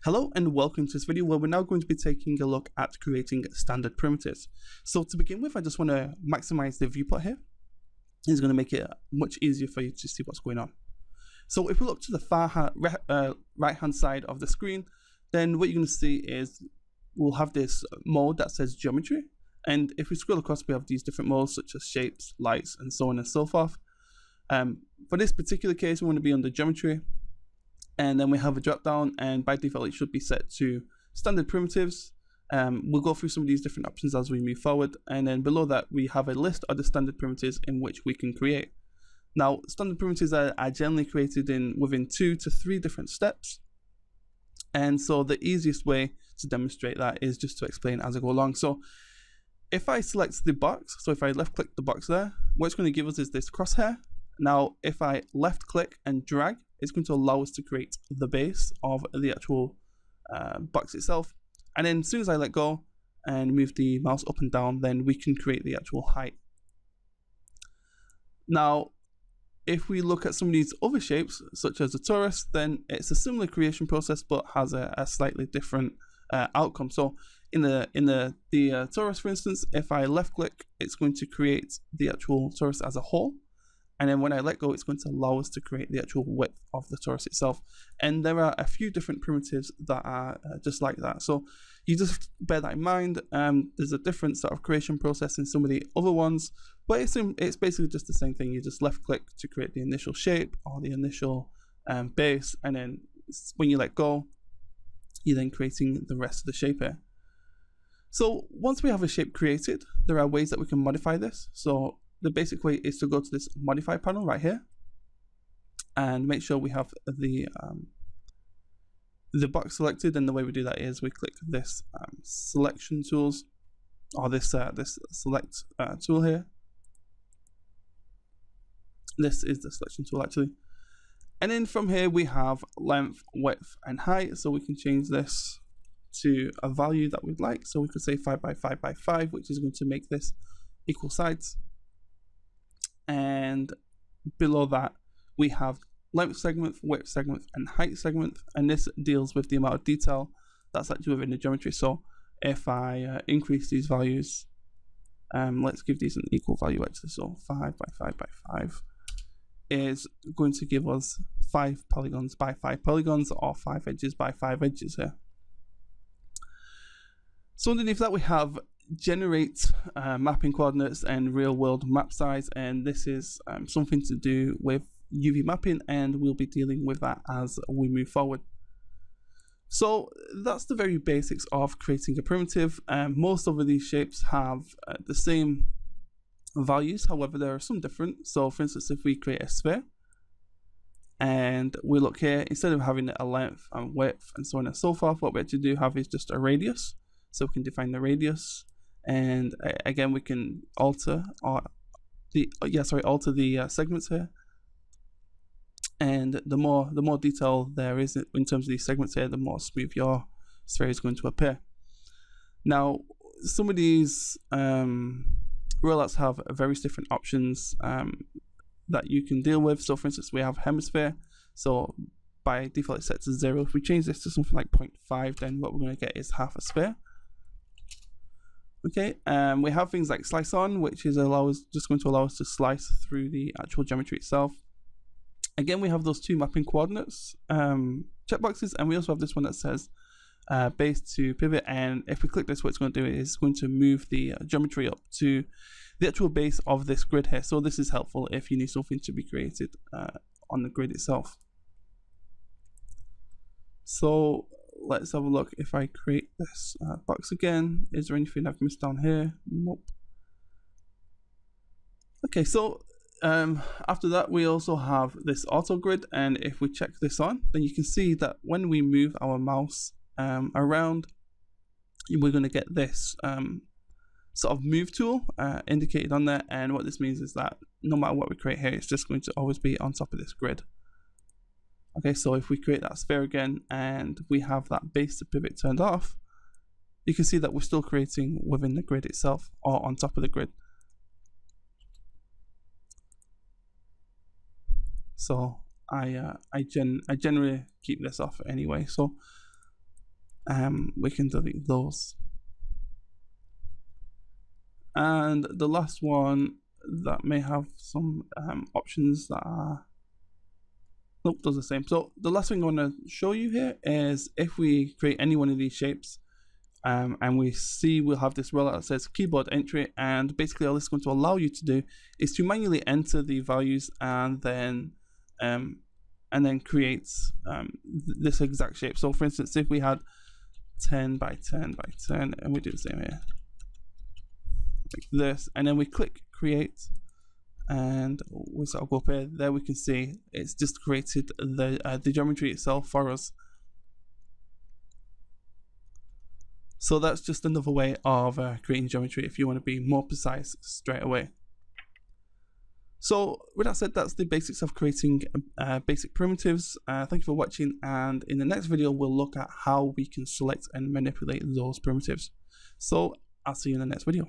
Hello and welcome to this video where we're now going to be taking a look at creating standard primitives. So to begin with, I just want to maximize the viewport here. It's going to make it much easier for you to see what's going on. So if we look to the far right hand side of the screen, then what you're going to see is we'll have this mode that says geometry. And if we scroll across, we have these different modes such as shapes, lights, and so on and so forth. For this particular case, we want to be under geometry. And then we have a drop down, and by default it should be set to standard primitives. We'll go through some of these different options as we move forward, and then below that we have a list of the standard primitives in which we can create. Now standard primitives are generally created within 2 to 3 different steps, and so the easiest way to demonstrate that is just to explain as I go along. So if I select the box, so if I left click the box there, what it's going to give us is this crosshair. Now if I left click and drag, it's going to allow us to create the base of the actual box itself. And then as soon as I let go and move the mouse up and down, then we can create the actual height. Now, if we look at some of these other shapes, such as the torus, then it's a similar creation process, but has a slightly different outcome. So in the torus, for instance, if I left click, it's going to create the actual torus as a whole. And then when I let go, it's going to allow us to create the actual width of the torus itself. And there are a few different primitives that are just like that. So you just bear that in mind. There's a different sort of creation process in some of the other ones, but it's basically just the same thing. You just left click to create the initial shape or the initial base. And then when you let go, you're then creating the rest of the shape here. So once we have a shape created, there are ways that we can modify this. So the basic way is to go to this modify panel right here and make sure we have the box selected. And the way we do that is we click this selection tools, or this select tool here. This is the selection tool actually. And then from here we have length, width, and height. So we can change this to a value that we'd like. So we could say 5 by 5 by 5, which is going to make this equal sides. And below that we have length segment, width segment, and height segment, and this deals with the amount of detail that's actually within the geometry. So if I increase these values, let's give these an equal value actually. So 5 by 5 by 5 is going to give us 5 polygons by 5 polygons, or 5 edges by 5 edges here. So underneath that we have generate mapping coordinates and real world map size, and this is something to do with UV mapping, and we'll be dealing with that as we move forward. So that's the very basics of creating a primitive. Most of these shapes have the same values, however there are some different. So for instance, if we create a sphere and we look here, instead of having a length and width and so on and so forth, what we actually do have is just a radius. So we can define the radius, and again we can alter the segments here. And the more detail there is in terms of these segments here, the more smooth your sphere is going to appear. Now some of these rollouts have various different options that you can deal with. So for instance, we have Hemisphere. So by default it's set to 0. If we change this to something like 0.5, then what we're going to get is half a sphere. Okay, we have things like slice on, which is just going to allow us to slice through the actual geometry itself. Again, we have those 2 mapping coordinates checkboxes, and we also have this one that says base to pivot. And if we click this, what it's going to do is going to move the geometry up to the actual base of this grid here. So this is helpful if you need something to be created on the grid itself. So let's have a look. If I create this box again, is there anything I've missed down here? Nope. Okay, so after that we also have this auto grid, and if we check this on, then you can see that when we move our mouse around, we're going to get this sort of move tool indicated on there. And what this means is that no matter what we create here, it's just going to always be on top of this grid. Okay, so if we create that sphere again and we have that base to pivot turned off, you can see that we're still creating within the grid itself, or on top of the grid. So I generally keep this off anyway. So we can delete those. And the last one that may have some options that are, nope, does the same. So the last thing I want to show you here is if we create any one of these shapes, and we see we'll have this row that says keyboard entry, and basically all this is going to allow you to do is to manually enter the values and then create this exact shape. So for instance, if we had 10 by 10 by 10, and we do the same here, like this, and then we click create, and we sort of go up here, there we can see it's just created the geometry itself for us. So that's just another way of creating geometry if you want to be more precise straight away. So with that said, that's the basics of creating basic primitives. Thank you for watching, and in the next video we'll look at how we can select and manipulate those primitives. So I'll see you in the next video.